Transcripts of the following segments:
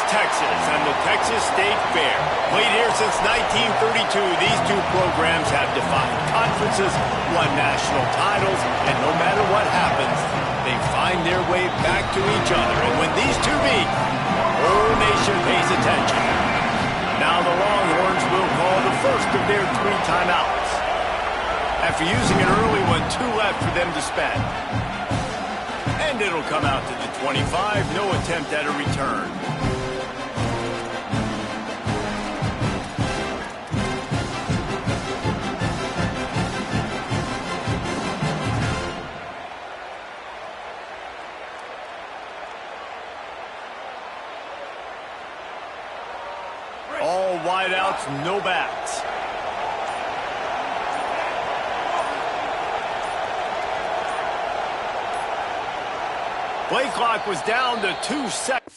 Texas and the Texas State Fair. Played here since 1932, these two programs have defined conferences, won national titles, and no matter what happens, they find their way back to each other. And when these two meet, the whole nation pays attention. Now the Longhorns will call the first of their 3 timeouts. After using an early one, 2 left for them to spend. And it'll come out to the 25, no attempt at a return. All wideouts, no backs. Play clock was down to 2 seconds.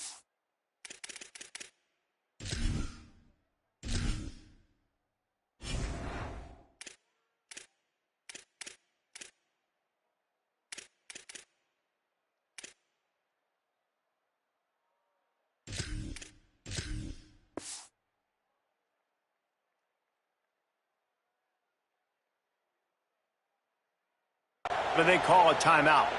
But they call a timeout.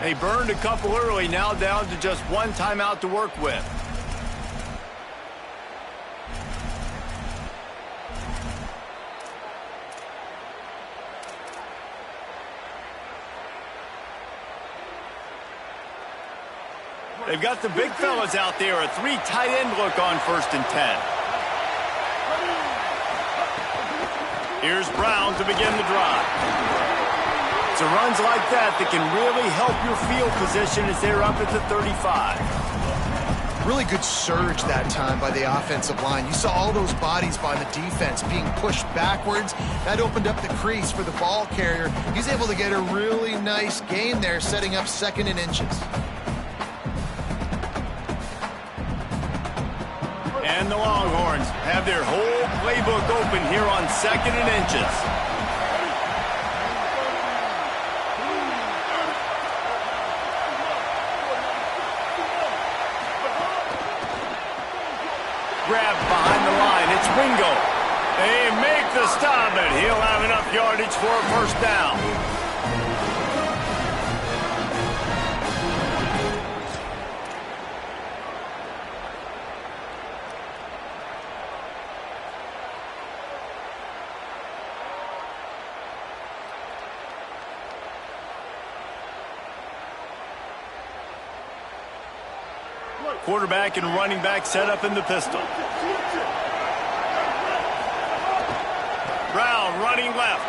They burned a couple early, now down to just 1 timeout to work with. They've got the big fellas out there, a 3 tight end look on 1st and 10. Here's Brown to begin the drive. It's runs like that can really help your field position as they're up at the 35. Really good surge that time by the offensive line. You saw all those bodies by the defense being pushed backwards. That opened up the crease for the ball carrier. He's able to get a really nice gain there, setting up 2nd and inches. And the Longhorns have their whole playbook open here on 2nd and inches. Grab behind the line. It's Wingo. They make the stop, and he'll have enough yardage for a 1st down. Quarterback and running back set up in the pistol. Brown running left.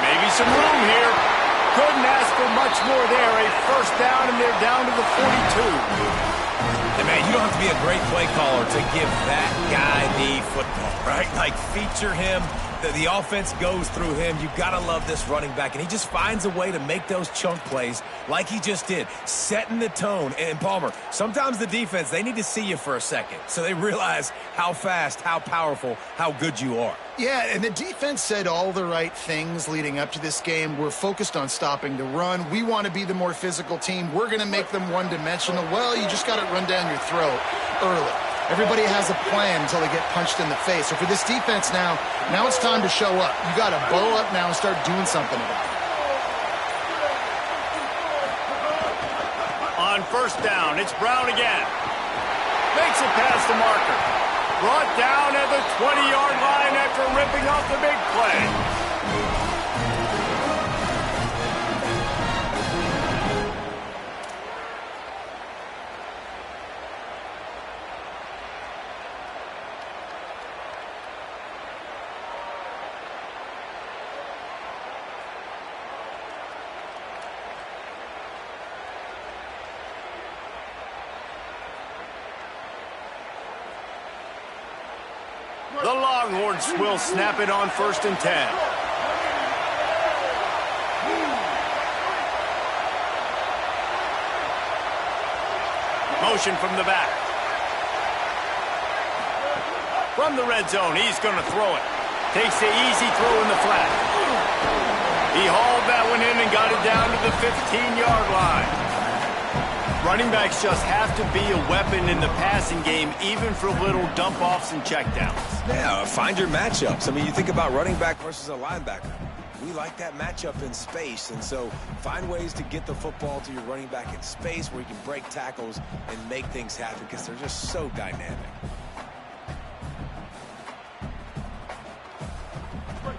Maybe some room here. Couldn't ask for much more there. A 1st down, and they're down to the 42. And man, you don't have to be a great play caller to give that guy the football, right? Like, feature him. The offense goes through him. You've got to love this running back. And he just finds a way to make those chunk plays like he just did, setting the tone. And, Palmer, sometimes the defense, they need to see you for a second so they realize how fast, how powerful, how good you are. Yeah, and the defense said all the right things leading up to this game. We're focused on stopping the run. We want to be the more physical team. We're going to make them one-dimensional. Well, you just got to run down your throat early. Everybody has a plan until they get punched in the face. So for this defense now it's time to show up. You got to bow up now and start doing something about it. On 1st down, it's Brown again. Makes it past the marker. Brought down at the 20-yard line after ripping off the big play. The Longhorns will snap it on 1st and 10. Motion from the back. From the red zone, he's going to throw it. Takes the easy throw in the flat. He hauled that one in and got it down to the 15-yard line. Running backs just have to be a weapon in the passing game, even for little dump-offs and checkdowns. Yeah, find your matchups. I mean, you think about running back versus a linebacker. We like that matchup in space, and so find ways to get the football to your running back in space where you can break tackles and make things happen because they're just so dynamic.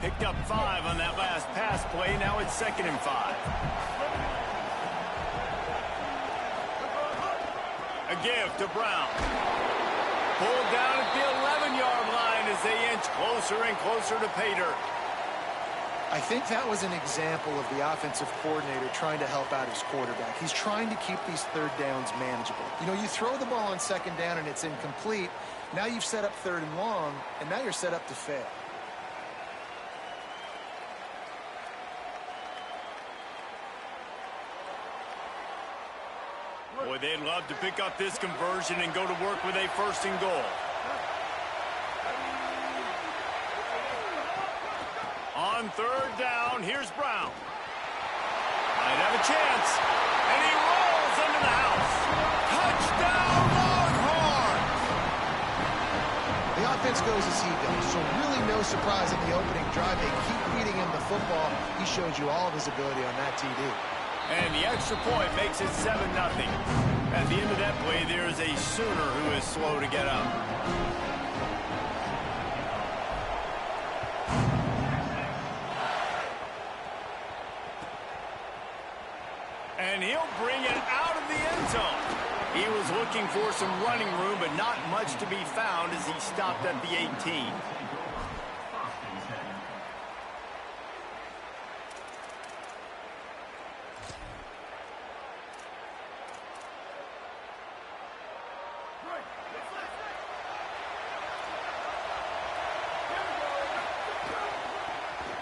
Picked up 5 on that last pass play. Now it's 2nd and 5. A give to Brown. Pulled down at the 11-yard line as they inch closer and closer to pay dirt. I think that was an example of the offensive coordinator trying to help out his quarterback. He's trying to keep these third downs manageable. You know, you throw the ball on 2nd down and it's incomplete. Now you've set up 3rd and long, and now you're set up to fail. Boy, they'd love to pick up this conversion and go to work with a 1st and goal. On 3rd down, here's Brown. Might have a chance. And he rolls into the house. Touchdown, Longhorns! The offense goes as he goes, so really no surprise in the opening drive. They keep feeding him the football. He showed you all of his ability on that TD. And the extra point makes it 7-0. At the end of that play, there is a Sooner who is slow to get up. And he'll bring it out of the end zone. He was looking for some running room, but not much to be found as he stopped at the 18.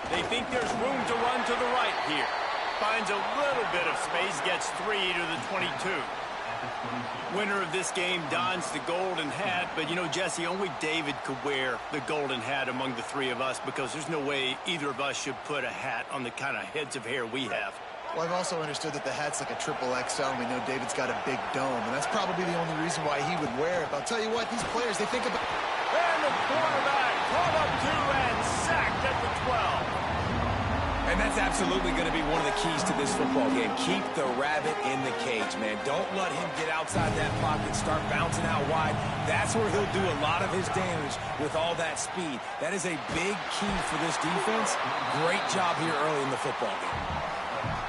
They think there's room to run to the right here. Finds a little bit of space, gets 3 to the 22. Winner of this game dons the golden hat, but you know, Jesse, only David could wear the golden hat among the 3 of us because there's no way either of us should put a hat on the kind of heads of hair we have. Well, I've also understood that the hat's like a triple XL, and we know David's got a big dome, and that's probably the only reason why he would wear it. But I'll tell you what, these players, they think about... And the quarterback caught up 2 and sacked at the 12. And that's absolutely going to be one of the keys to this football game. Keep the rabbit in the cage, man. Don't let him get outside that pocket, start bouncing out wide. That's where he'll do a lot of his damage with all that speed. That is a big key for this defense. Great job here early in the football game.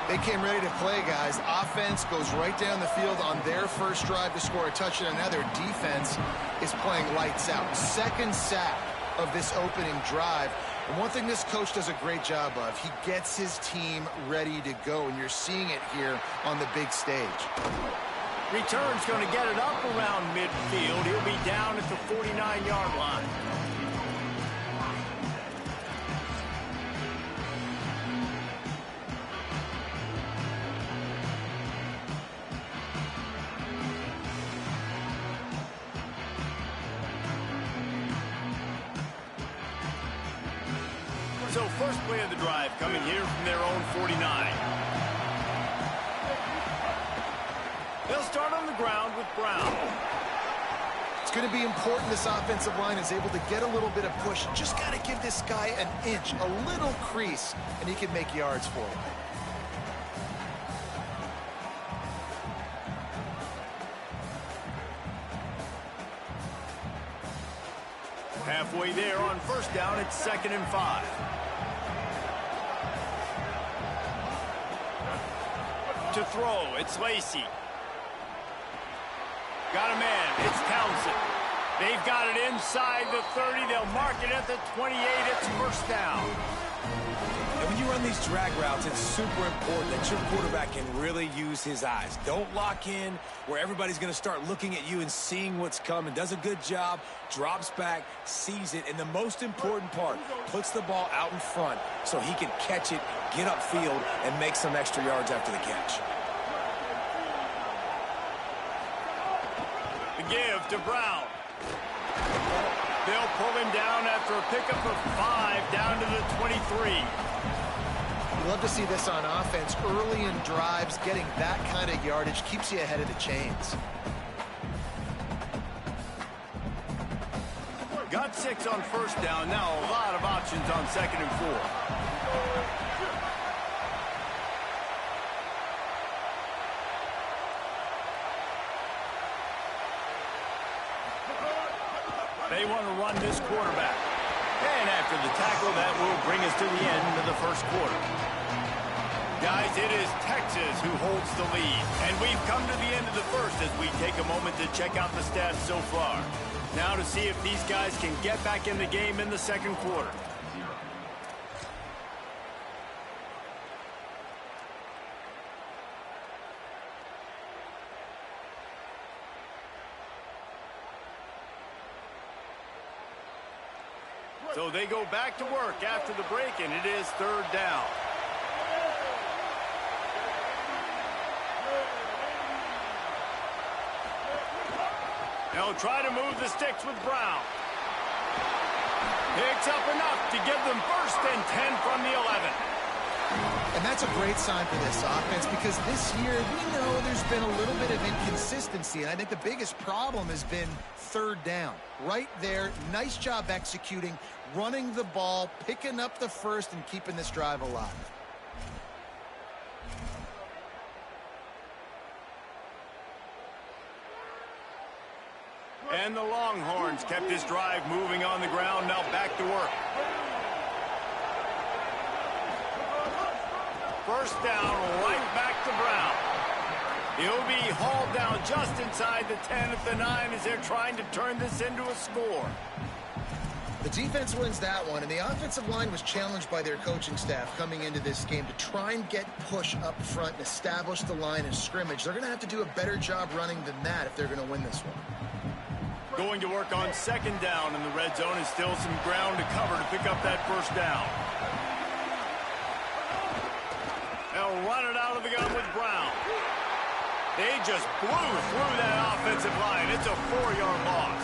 They came ready to play, guys. Offense goes right down the field on their first drive to score a touchdown. Now their defense is playing lights out. 2nd sack of this opening drive. And one thing this coach does a great job of, he gets his team ready to go, and you're seeing it here on the big stage. Return's going to get it up around midfield. He'll be down at the 49-yard line. So first play of the drive coming here from their own 49. They'll start on the ground with Brown. It's going to be important this offensive line is able to get a little bit of push. Just got to give this guy an inch, a little crease, and he can make yards for it. Halfway there on 1st down, it's 2nd and 5. To throw, it's Lacy. Got a man, it's Townsend. They've got it inside the 30. They'll mark it at the 28. It's 1st down. And when you run these drag routes, it's super important that your quarterback can really use his eyes. Don't lock in where everybody's going to start looking at you and seeing what's coming. Does a good job, drops back, sees it, and the most important part, puts the ball out in front so he can catch it, get upfield, and make some extra yards after the catch. The give to Brown. They'll pull him down after a pickup of 5 down to the 23. love to see this on offense. Early in drives, getting that kind of yardage keeps you ahead of the chains. Got 6 on first down. Now a lot of options on 2nd and 4. They want to run this quarterback. And after the tackle, that will bring us to the end of the first quarter. Guys, it is Texas who holds the lead. And we've come to the end of the first as we take a moment to check out the stats so far. Now to see if these guys can get back in the game in the second quarter. So they go back to work after the break, and it is 3rd down. They'll try to move the sticks with Brown. Picks up enough to give them 1st and 10 from the 11. And that's a great sign for this offense because this year we know there's been a little bit of inconsistency. And I think the biggest problem has been 3rd down. Right there, nice job executing, running the ball, picking up the 1st, and keeping this drive alive. And the Longhorns kept this drive moving on the ground. Now back to work. 1st down, right back to Brown. He'll be hauled down just inside the 10 at the 9 as they're trying to turn this into a score. The defense wins that one, and the offensive line was challenged by their coaching staff coming into this game to try and get push up front and establish the line of scrimmage. They're going to have to do a better job running than that if they're going to win this one. Going to work on 2nd down in the red zone, and still some ground to cover to pick up that 1st down. They'll run it out of the gun with Brown. They just blew through that offensive line. It's a 4-yard loss.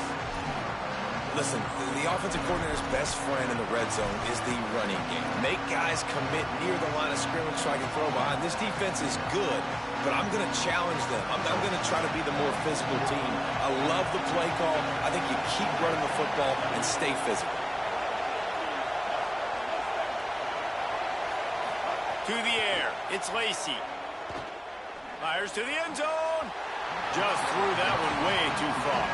Listen, the offensive coordinator's best friend in the red zone is the running game. Make guys commit near the line of scrimmage so I can throw behind. This defense is good, but I'm going to challenge them. I'm going to try to be the more physical team. I love the play call. I think you keep running the football and stay physical. To the air, it's Lacy. Fires to the end zone. Just threw that one way too far.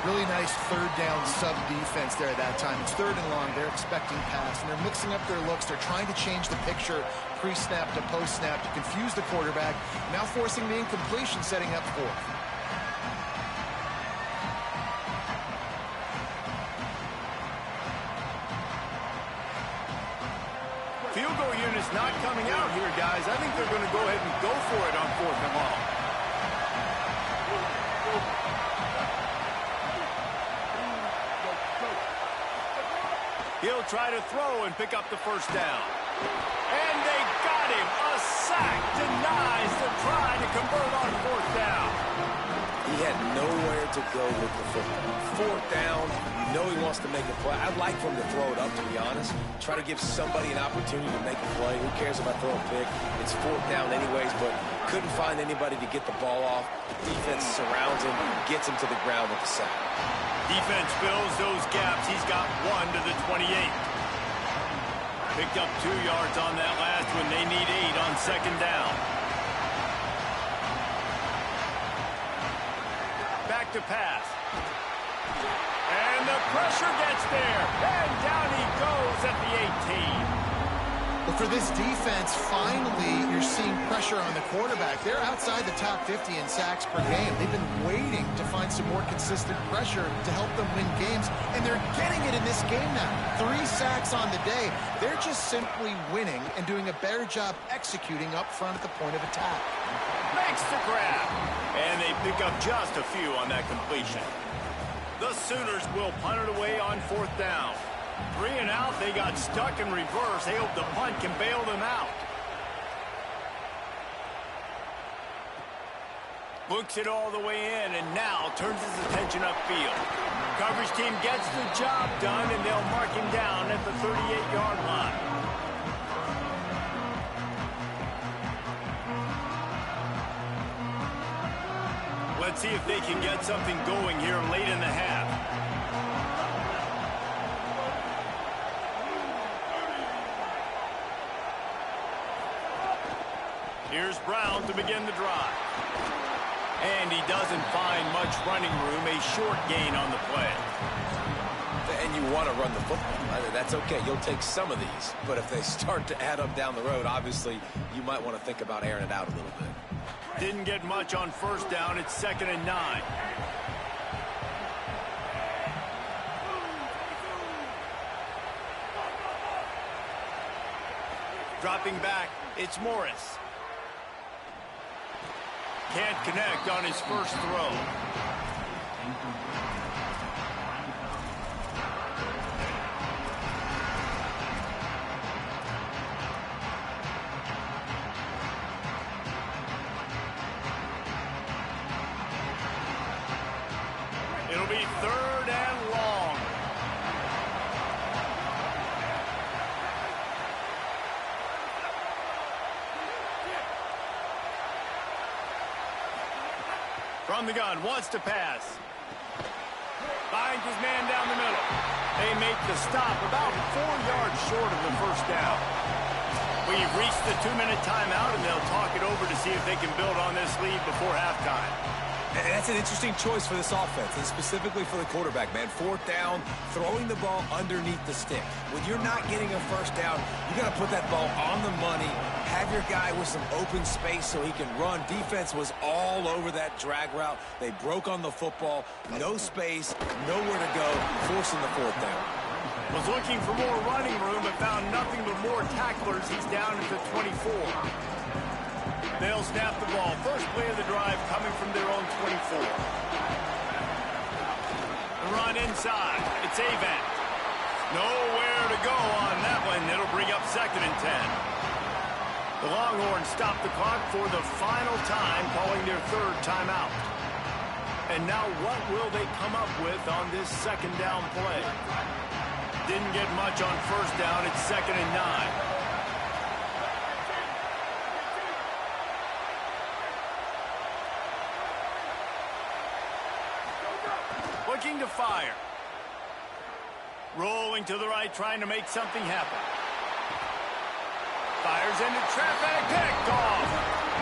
Really nice 3rd down sub-defense there at that time. It's 3rd and long. They're expecting pass, and they're mixing up their looks. They're trying to change the picture pre-snap to post-snap to confuse the quarterback, now forcing the incompletion, setting up 4th. Field goal unit's not coming out here, guys. I think they're going to go ahead and go for it on 4th and long. He'll try to throw and pick up the 1st down. And they got him. A sack denies the try to convert on 4th down. He had nowhere to go with the football. 4th down, you know he wants to make a play. I'd like for him to throw it up, to be honest. Try to give somebody an opportunity to make a play. Who cares if I throw a pick? It's 4th down anyways, but couldn't find anybody to get the ball off. Defense surrounds him, gets him to the ground with the sack. Defense fills those gaps. He's got 1 to the 28. Picked up 2 yards on that last one. They need 8 on 2nd down. Back to pass. And the pressure gets there. And down he goes at the 18. But for this defense, finally, you're seeing pressure on the quarterback. They're outside the top 50 in sacks per game. They've been waiting to find some more consistent pressure to help them win games, and they're getting it in this game now. 3 sacks on the day. They're just simply winning and doing a better job executing up front at the point of attack. Makes the grab. And they pick up just a few on that completion. The Sooners will punt it away on 4th down. 3 and out, they got stuck in reverse. They hope the punt can bail them out. Books it all the way in and now turns his attention upfield. Coverage team gets the job done and they'll mark him down at the 38-yard line. Let's see if they can get something going here late in the half. Here's Brown to begin the drive. And he doesn't find much running room, a short gain on the play. And you want to run the football. That's okay. You'll take some of these. But if they start to add up down the road, obviously, you might want to think about airing it out a little bit. Didn't get much on first down. It's 2nd and 9. Dropping back, it's Morris. Can't connect on his first throw. It'll be 3rd and long. From the gun, wants to pass. Finds his man down the middle. They make the stop about 4 yards short of the first down. We've reached the 2-minute timeout, and they'll talk it over to see if they can build on this lead before halftime. And that's an interesting choice for this offense, and specifically for the quarterback, man. 4th down, throwing the ball underneath the stick. When you're not getting a first down, you got to put that ball on the money, have your guy with some open space so he can run. Defense was all over that drag route. They broke on the football, no space, nowhere to go, forcing the 4th down. Was looking for more running room, but found nothing but more tacklers. He's down at the 24. They'll snap the ball. First play of the drive coming from their own 24. The run inside. It's Avant. Nowhere to go on that one. It'll bring up 2nd and 10. The Longhorns stop the clock for the final time, calling their 3rd timeout. And now what will they come up with on this 2nd down play? Didn't get much on first down. It's 2nd and 9. Looking to fire. Rolling to the right, trying to make something happen. Fires into traffic, picked off.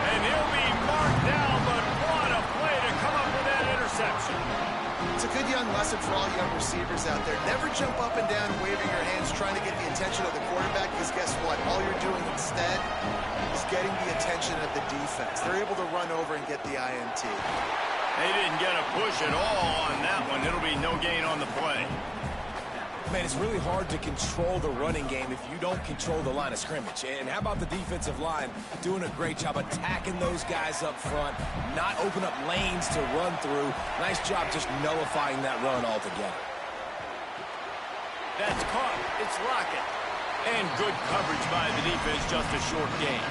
And he'll be marked down, but what a play to come up with that interception. It's a good young lesson for all young receivers out there. Never jump up and down waving your hands trying to get the attention of the quarterback, because guess what? All you're doing instead is getting the attention of the defense. They're able to run over and get the INT. They didn't get a push at all on that one. It'll be no gain on the play. Man, it's really hard to control the running game if you don't control the line of scrimmage. And how about the defensive line doing a great job attacking those guys up front, not open up lanes to run through. Nice job just nullifying that run altogether. That's caught. It's Lockett. And good coverage by the defense, just a short gain.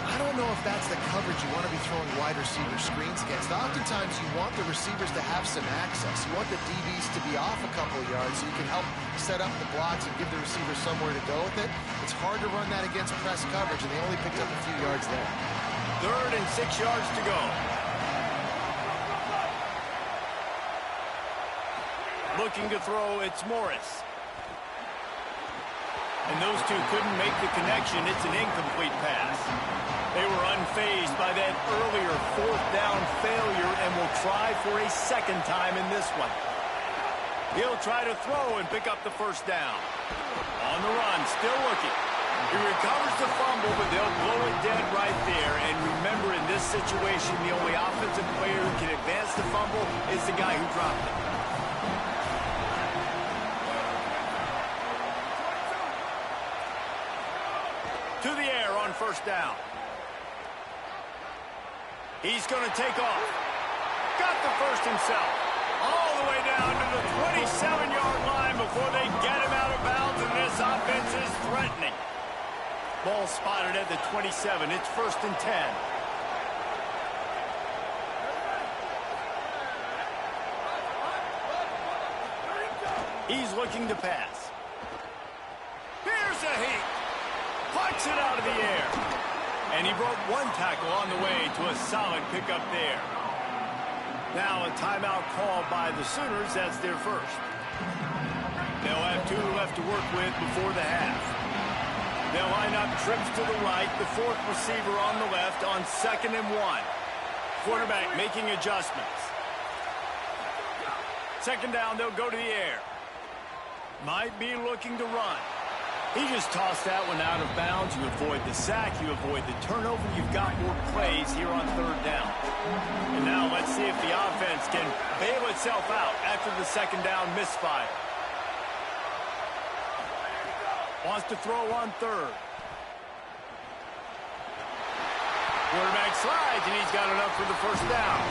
I don't know if that's the coverage you want to be throwing wide receiver screens against. Oftentimes, you want the receivers to have some access. You want the DBs to be off a couple of yards so you can help set up the blocks and give the receiver somewhere to go with it. It's hard to run that against press coverage, and they only picked up a few yards there. 3rd and 6 yards to go. Looking to throw, it's Morris. And those two couldn't make the connection. It's an incomplete pass. They were unfazed by that earlier 4th down failure and will try for a 2nd time in this one. He'll try to throw and pick up the first down. On the run, still looking. He recovers the fumble, but they'll blow it dead right there. And remember, in this situation, the only offensive player who can advance the fumble is the guy who dropped it. To the air on first down. He's going to take off. Got the first himself. All the way down to the 27-yard line before they get him out of bounds, and this offense is threatening. Ball spotted at the 27. It's 1st and 10. He's looking to pass. Here's a heat. Pucks it out of the air. And he broke one tackle on the way to a solid pickup there. Now a timeout called by the Sooners. That's their first. They'll have 2 left to work with before the half. They'll line up trips to the right, the 4th receiver on the left on 2nd and 1. Quarterback making adjustments. 2nd down, they'll go to the air. Might be looking to run. He just tossed that one out of bounds. You avoid the sack, you avoid the turnover. You've got more plays here on 3rd down. And now let's see if the offense can bail itself out after the 2nd down misfire. Wants to throw on 3rd. Quarterback slides, and he's got enough for the 1st down.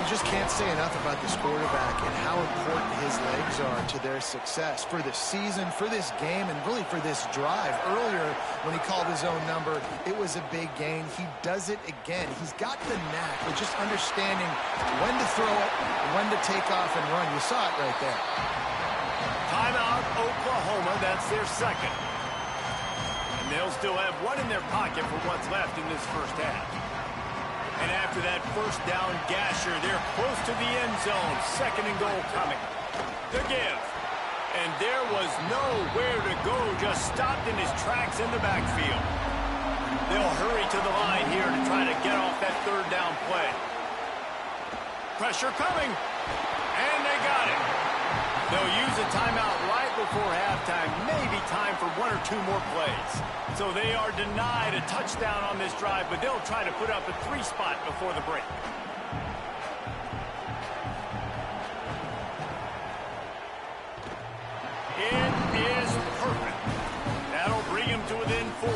You just can't say enough about this quarterback and how important his legs are to their success for this season, for this game, and really for this drive. Earlier, when he called his own number, it was a big gain. He does it again. He's got the knack of just understanding when to throw it, when to take off and run. You saw it right there. Timeout, Oklahoma. That's their 2nd. And they'll still have 1 in their pocket for what's left in this 1st half. And after that 1st down gasher, they're close to the end zone. 2nd and goal coming. The give. And there was nowhere to go, just stopped in his tracks in the backfield. They'll hurry to the line here to try to get off that 3rd down play. Pressure coming. And they got it. They'll use a timeout right before halftime. Maybe time for 1 or 2 more plays. So they are denied a touchdown on this drive, but they'll try to put up a 3 spot before the break. It is perfect. That'll bring him to within 4.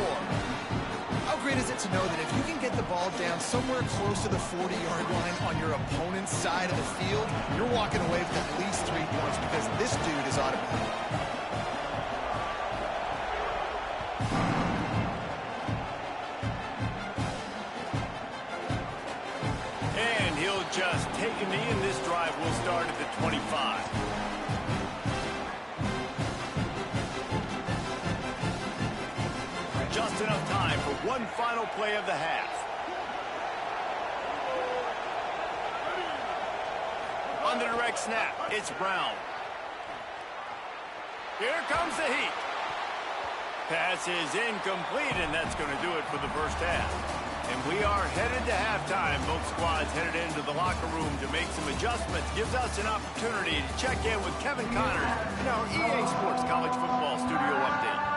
How great is it to know that if you can get the ball down somewhere close to the 40-yard line on your opponent's side of the field, you're walking away with at least 3 points because this dude is automatic. And he'll just take a knee, and this drive will start at the 25. Just enough time for 1 final play of the half. On the direct snap, it's Brown. Here comes the heat. Pass is incomplete, and that's going to do it for the 1st half. And we are headed to halftime. Both squads headed into the locker room to make some adjustments. Gives us an opportunity to check in with Kevin Connors in our EA Sports College Football Studio Update.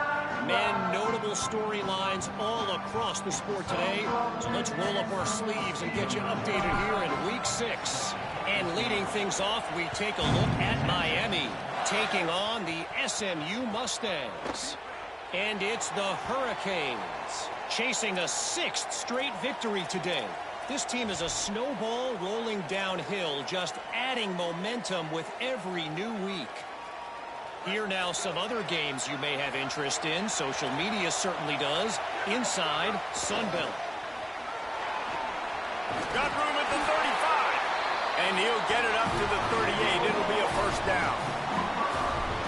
Men, notable storylines all across the sport today. So let's roll up our sleeves and get you updated here in Week 6. And leading things off, we take a look at Miami, taking on the SMU Mustangs. And it's the Hurricanes, chasing a 6th straight victory today. This team is a snowball rolling downhill, just adding momentum with every new week. Here now some other games you may have interest in. Social media certainly does. Inside Sunbelt. Got room at the 35. And he'll get it up to the 38. It'll be a 1st down.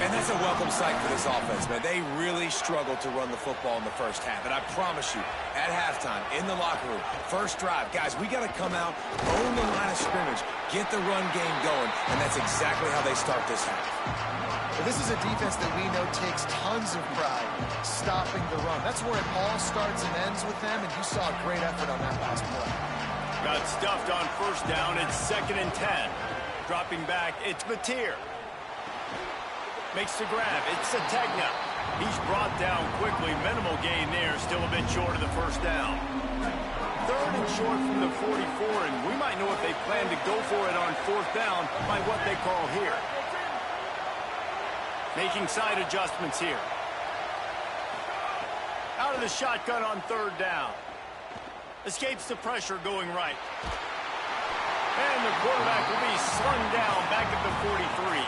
And that's a welcome sight for this offense, man. They really struggled to run the football in the 1st half. And I promise you, at halftime, in the locker room, 1st drive, guys, we got to come out, own the line of scrimmage, get the run game going, and that's exactly how they start this half. But this is a defense that we know takes tons of pride stopping the run. That's where it all starts and ends with them, and you saw a great effort on that last play. Got stuffed on 1st down. It's 2nd and 10. Dropping back, it's Mateer. Makes the grab. It's Sategna. He's brought down quickly. Minimal gain there. Still a bit short of the 1st down. 3rd and short from the 44, and we might know if they plan to go for it on 4th down by what they call here. Making side adjustments here. Out of the shotgun on 3rd down. Escapes the pressure going right. And the quarterback will be slung down back at the 43.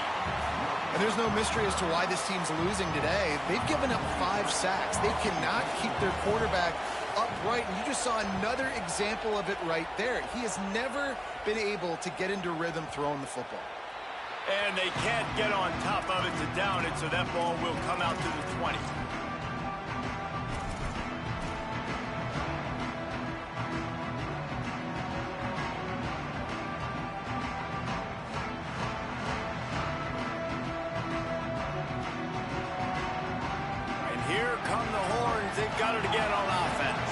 And there's no mystery as to why this team's losing today. They've given up 5 sacks. They cannot keep their quarterback upright. And you just saw another example of it right there. He has never been able to get into rhythm throwing the football. And they can't get on top of it to down it, so that ball will come out to the 20. Here come the horns. They've got it again on offense.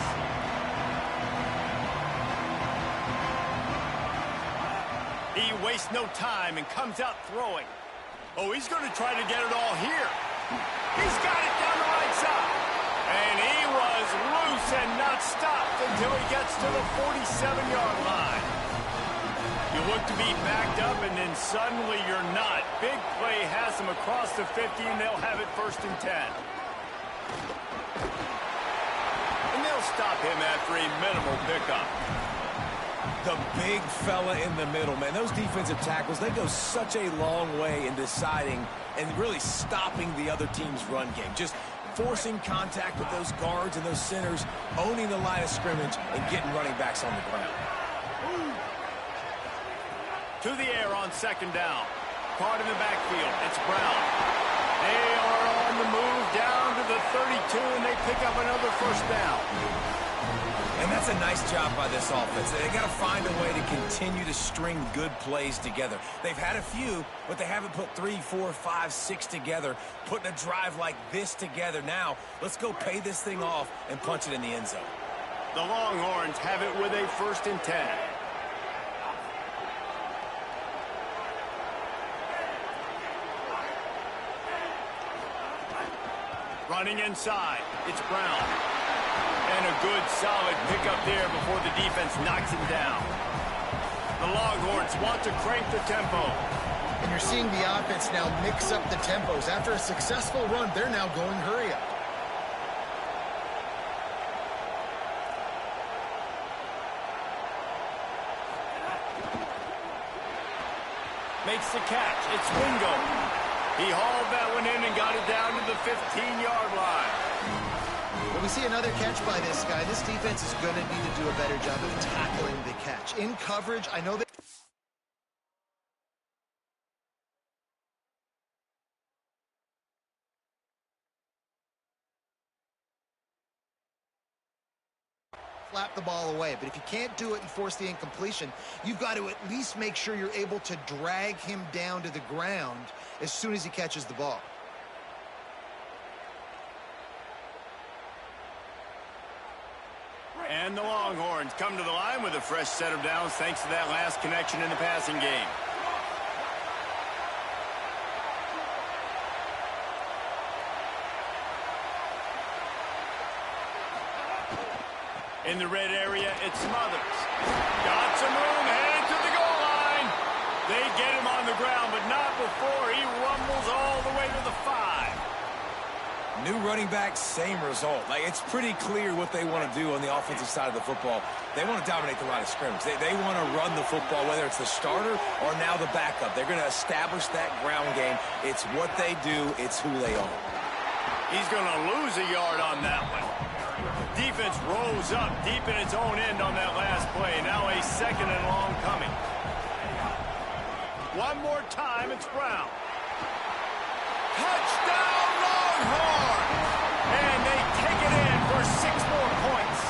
He wastes no time and comes out throwing. Oh, he's going to try to get it all here. He's got it down the right side. And he was loose and not stopped until he gets to the 47-yard line. You look to be backed up, and then suddenly you're not. Big play has them across the 50, and they'll have it 1st and 10. And they'll stop him after a minimal pickup. The big fella in the middle, man. Those defensive tackles, they go such a long way in deciding and really stopping the other team's run game. Just forcing contact with those guards and those centers, owning the line of scrimmage, and getting running backs on the ground. To the air on 2nd down. Caught in the backfield. It's Brown. They are on the move down to the 32, and they pick up another 1st down. And that's a nice job by this offense. They got to find a way to continue to string good plays together. They've had a few, but they haven't put 3, 4, 5, 6 together, putting a drive like this together. Now, let's go pay this thing off and punch it in the end zone. The Longhorns have it with a 1st and 10. Running inside, it's Brown. And a good, solid pickup there before the defense knocks him down. The Longhorns want to crank the tempo. And you're seeing the offense now mix up the tempos. After a successful run, they're now going hurry up. Makes the catch. It's Wingo. He hauled that one in and got it down to the 15-yard line. When we see another catch by this guy, this defense is going to need to do a better job of tackling the catch. In coverage, I know that flap the ball away, but if you can't do it and force the incompletion, you've got to at least make sure you're able to drag him down to the ground as soon as he catches the ball. And the Longhorns come to the line with a fresh set of downs thanks to that last connection in the passing game. In the red area, it's Smothers. Got some room, headed to the goal line. They get him on the ground, but not before he rumbles all the way to the 5. New running back, same result. Like, it's pretty clear what they want to do on the offensive side of the football. They want to dominate the line of scrimmage. They want to run the football, whether it's the starter or now the backup. They're going to establish that ground game. It's what they do. It's who they are. He's going to lose a yard on that one. Defense rose up deep in its own end on that last play. Now a 2nd and long coming. One more time, it's Brown. Touchdown, Longhorn! And they take it in for 6 more points.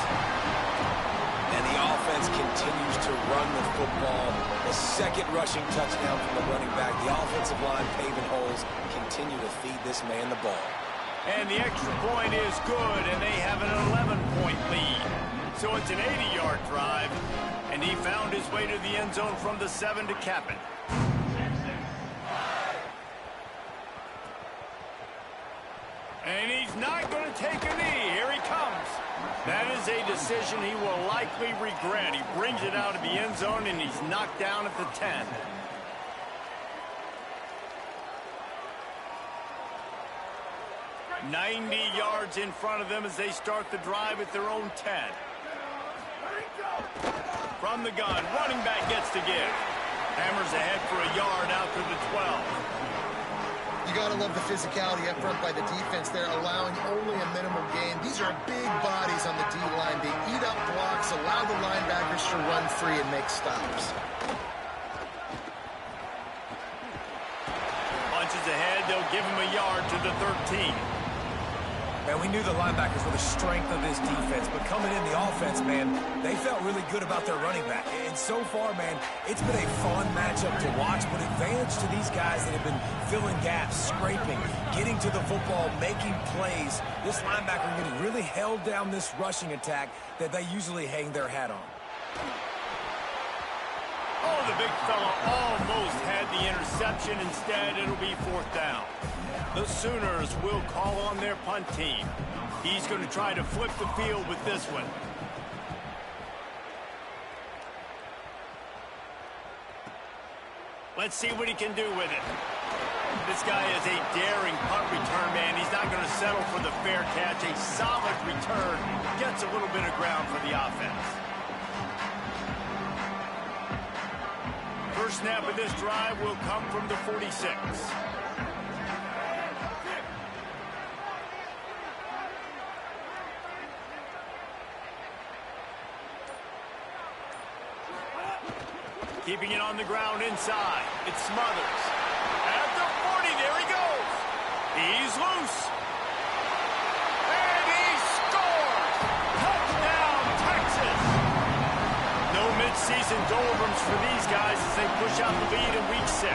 And the offense continues to run the football. The 2nd rushing touchdown from the running back. The offensive line paving holes. Continue to feed this man the ball. And the extra point is good, and they have an 11-point lead. So it's an 80-yard drive, and he found his way to the end zone from the 7 to cap it. And he's not going to take a knee. Here he comes. That is a decision he will likely regret. He brings it out of the end zone, and he's knocked down at the 10. "90 yards in front of them as they start the drive at their own 10. From the gun, running back gets to give. Hammers ahead for a yard out to the 12. You got to love the physicality up front by the defense there, allowing only a minimal gain. These are big bodies on the D-line. They eat up blocks, allow the linebackers to run free and make stops. Punches ahead, they'll give him a yard to the 13. Man, we knew the linebackers were the strength of this defense, but coming in the offense, man, they felt really good about their running back. And so far, man, it's been a fun matchup to watch, but advantage to these guys that have been filling gaps, scraping, getting to the football, making plays. This linebacker really held down this rushing attack that they usually hang their hat on. Oh, the big fella almost had the interception. Instead, it'll be 4th down. The Sooners will call on their punt team. He's going to try to flip the field with this one. Let's see what he can do with it. This guy is a daring punt return man. He's not going to settle for the fair catch. A solid return. Gets a little bit of ground for the offense. First snap of this drive will come from the 46. Keeping it on the ground inside. It's Smothers. At the 40, there he goes. He's loose. And he scores! Touchdown, Texas! No midseason doldrums for these guys as they push out the lead in Week 6.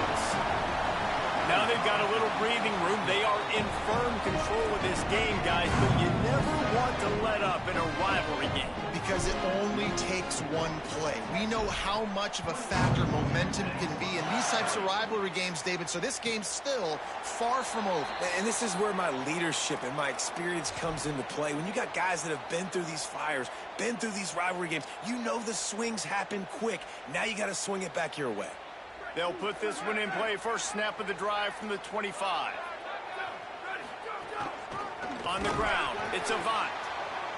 Now they've got a little breathing room. They are in firm control of this game, guys, but you never want to let up in a rivalry game. Because it only takes one play. We know how much of a factor momentum can be in these types of rivalry games, David, so this game's still far from over. And this is where my leadership and my experience comes into play. When you got guys that have been through these fires, been through these rivalry games, you know the swings happen quick. Now you got to swing it back your way. They'll put this one in play. First snap of the drive from the 25. On the ground, it's Avant.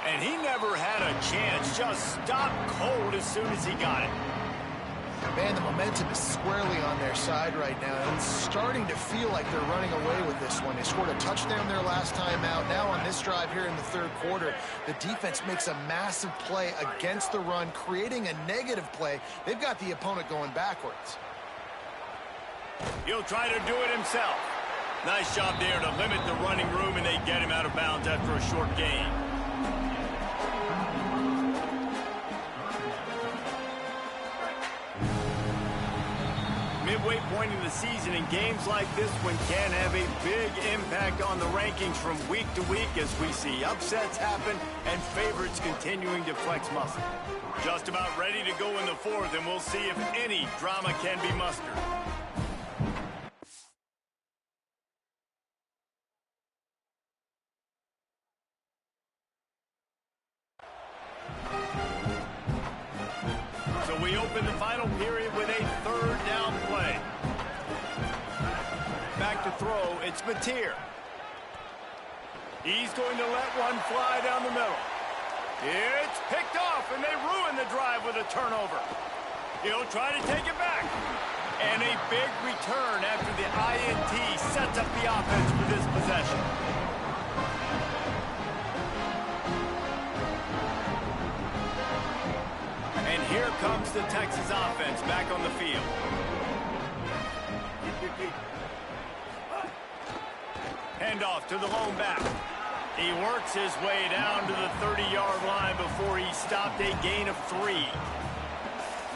And he never had a chance. Just stopped cold as soon as he got it. Man, the momentum is squarely on their side right now. It's starting to feel like they're running away with this one. They scored a touchdown their last time out. Now on this drive here in the 3rd quarter, the defense makes a massive play against the run, creating a negative play. They've got the opponent going backwards. He'll try to do it himself. Nice job there to limit the running room, and they get him out of bounds after a short gain. Midway point in the season, and games like this one can have a big impact on the rankings from week to week as we see upsets happen and favorites continuing to flex muscle. Just about ready to go in the 4th, and we'll see if any drama can be mustered. So we open the final period with a 3rd down play. Back to throw, it's Mateer. He's going to let one fly down the middle. It's picked off, and they ruin the drive with a turnover. He'll try to take it back. And a big return after the INT sets up the offense for this possession. And here comes the Texas offense back on the field. Handoff to the lone back. He works his way down to the 30-yard line before he stopped, a gain of 3.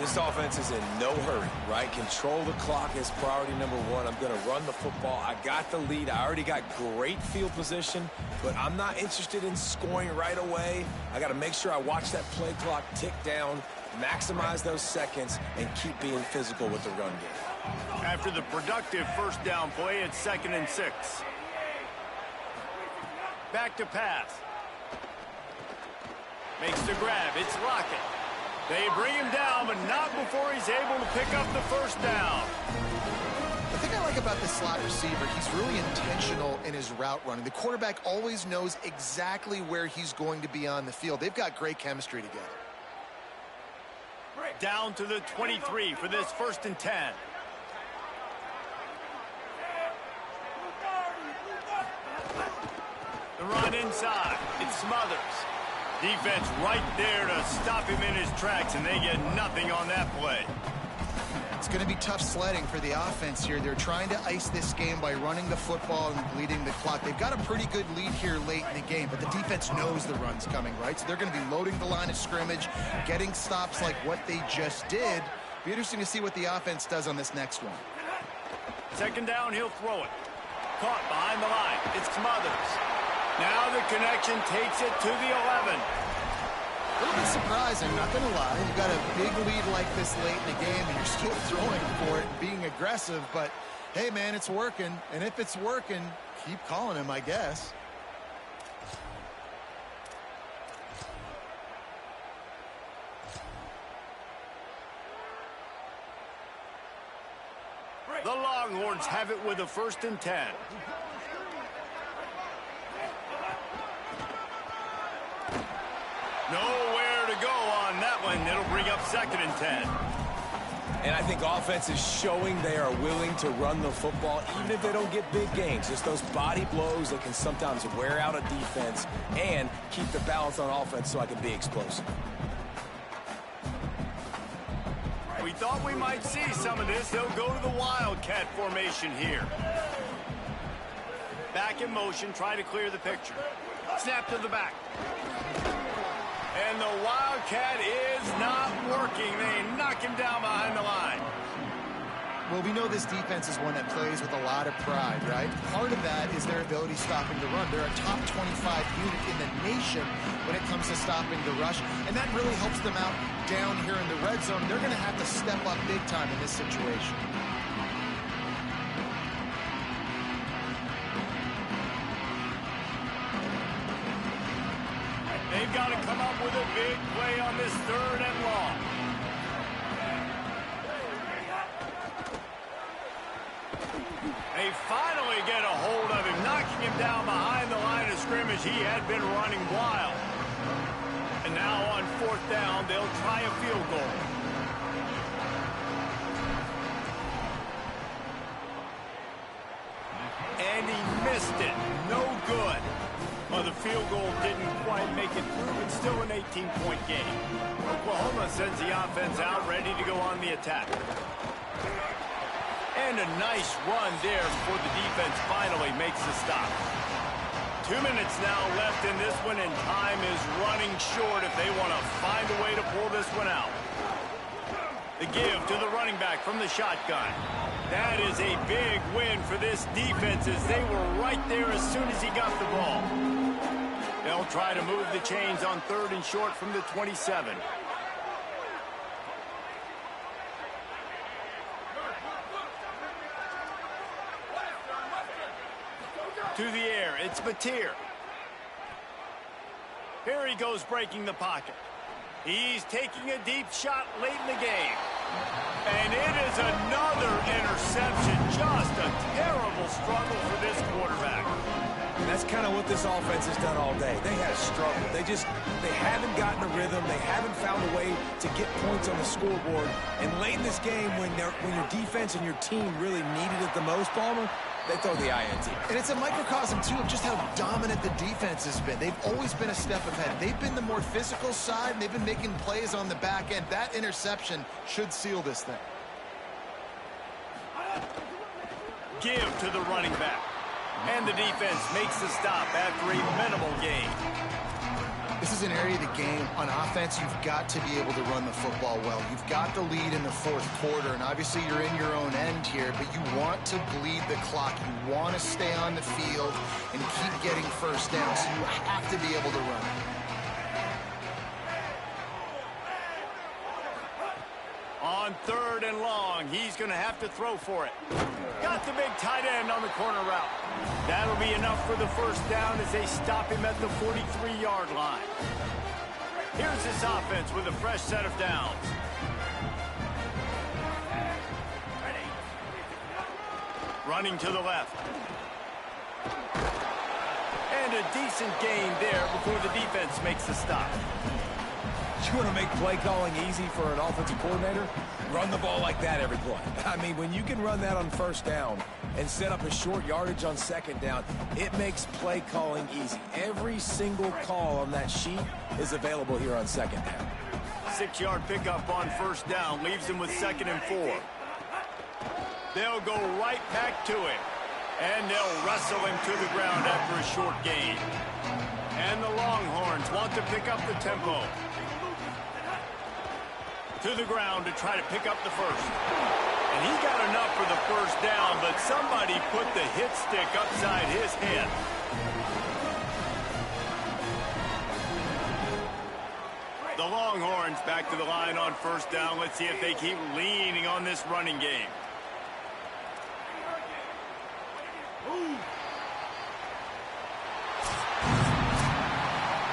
This offense is in no hurry, right? Control the clock is priority number 1. I'm going to run the football. I got the lead. I already got great field position, but I'm not interested in scoring right away. I got to make sure I watch that play clock tick down, maximize those seconds, and keep being physical with the run game. After the productive first down play, it's 2nd and 6. Back to pass. Makes the grab. It's Lockett. They bring him down, but not before he's able to pick up the first down. The thing I like about this slot receiver, he's really intentional in his route running. The quarterback always knows exactly where he's going to be on the field. They've got great chemistry together. Down to the 23 for this 1st and 10. The run inside. It's Smothers. Defense right there to stop him in his tracks, and they get nothing on that play. It's going to be tough sledding for the offense here. They're trying to ice this game by running the football and bleeding the clock. They've got a pretty good lead here late in the game, but the defense knows the run's coming, right? So they're going to be loading the line of scrimmage, getting stops like what they just did. Be interesting to see what the offense does on this next one. Second down, he'll throw it. Caught behind the line. It's Smothers. Now the connection takes it to the 11. A little bit surprising, not going to lie. You've got a big lead like this late in the game, and you're still throwing for it and being aggressive. But, hey, man, it's working. And if it's working, keep calling him, I guess. The Longhorns have it with a 1st and 10. Nowhere to go on that one. It'll bring up 2nd and 10. And I think offense is showing they are willing to run the football, even if they don't get big gains. Just those body blows that can sometimes wear out a defense and keep the balance on offense so I can be explosive. We thought we might see some of this. They'll go to the Wildcat formation here. Back in motion, try to clear the picture. Snap to the back. And the Wildcat is not working. They knock him down behind the line. Well, we know this defense is one that plays with a lot of pride, right? Part of that is their ability stopping the run. They're a top 25 unit in the nation when it comes to stopping the rush, and that really helps them out down here in the red zone. They're going to have to step up big time in this situation. They've got to come up with a big play on this 3rd and long. They finally get a hold of him, knocking him down behind the line of scrimmage. He had been running wild. And now on 4th down, they'll try a field goal. And he missed it. No good. Well, the field goal didn't quite make it through, but still an 18-point game. Oklahoma sends the offense out, ready to go on the attack. And a nice run there before the defense finally makes the stop. 2 minutes now left in this one, and time is running short if they want to find a way to pull this one out. The give to the running back from the shotgun. That is a big win for this defense as they were right there as soon as he got the ball. They'll try to move the chains on 3rd and short from the 27. To the air, it's Mateer. Here he goes breaking the pocket. He's taking a deep shot late in the game. And it is another interception. Just a terrible struggle for this quarterback. And that's kind of what this offense has done all day. They have struggled. They haven't gotten a rhythm. They haven't found a way to get points on the scoreboard. And late in this game, when your defense and your team really needed it the most, Palmer, they throw the INT. And it's a microcosm, too, of just how dominant the defense has been. They've always been a step ahead. They've been the more physical side, and they've been making plays on the back end. That interception should seal this thing. Give to the running back. And the defense makes the stop after a minimal gain. This is an area of the game. On offense, you've got to be able to run the football well. You've got the lead in the 4th quarter, and obviously you're in your own end here, but you want to bleed the clock. You want to stay on the field and keep getting 1st down, so you have to be able to run it. On 3rd and long, he's going to have to throw for it. Got the big tight end on the corner route. That'll be enough for the 1st down as they stop him at the 43-yard line. Here's this offense with a fresh set of downs. Running to the left. And a decent gain there before the defense makes the stop. You want to make play calling easy for an offensive coordinator? Run the ball like that every play. I mean, when you can run that on 1st down and set up a short yardage on 2nd down, it makes play calling easy. Every single call on that sheet is available here on 2nd down. 6-yard pickup on 1st down leaves him with 2nd and 4. They'll go right back to it. And they'll wrestle him to the ground after a short gain. And the Longhorns want to pick up the tempo. To the ground to try to pick up the first. And he got enough for the first down, but somebody put the hit stick upside his head. The Longhorns back to the line on first down. Let's see if they keep leaning on this running game.